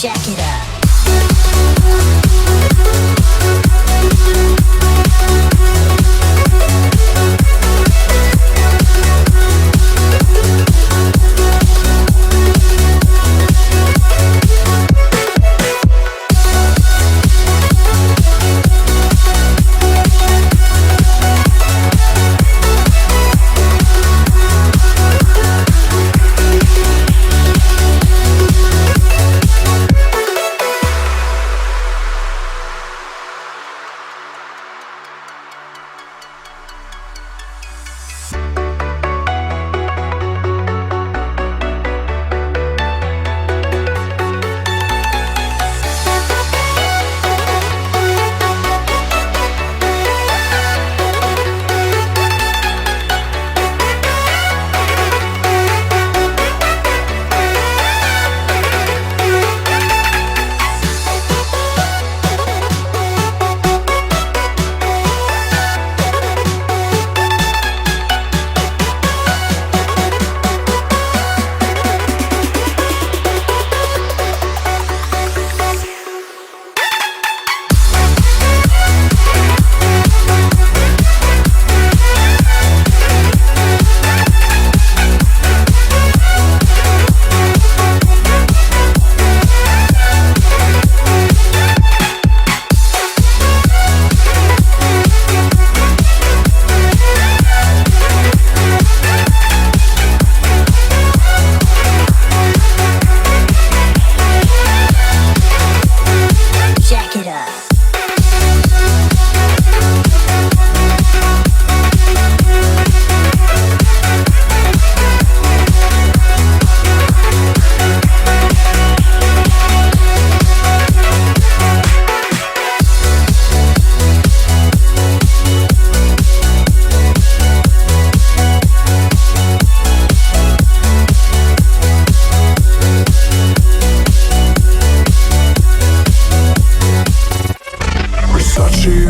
Jack it up.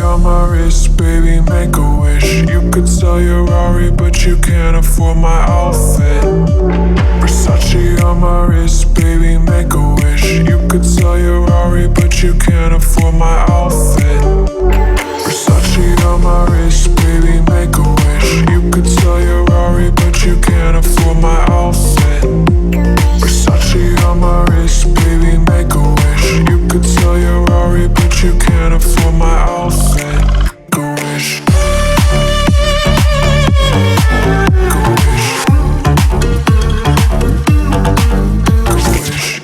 On my wrist, baby, make a wish. You could sell your Rari, but you can't afford my outfit. Versace on my wrist, baby, make a wish. You could sell your Rari, but you can't afford my outfit. Versace on my wrist, baby, make a wish. You could sell your Rari, but you can't afford my outfit. Versace on my wrist, baby, make a wish. You could sell your Rari, but you can't afford my outfit. Go wish. Go wish. Go wish.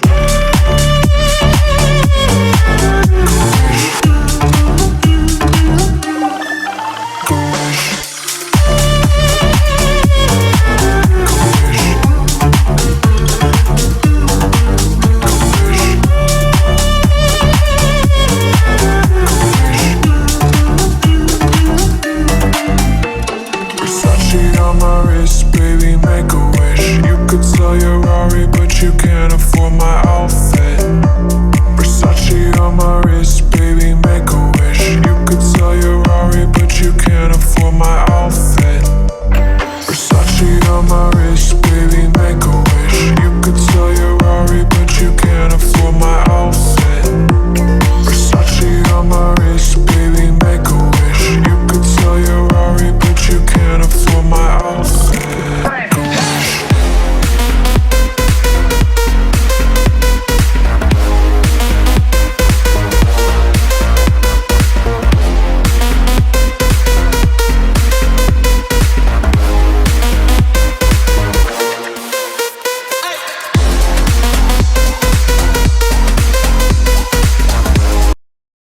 Go wish. On my wrist, baby, make a wish. You could sell your Rari, but you can't afford my outfit. Versace on my wrist, baby, make a wish. You could sell your Rari, but you can't afford my outfit. Versace on my wrist, baby, make a wish.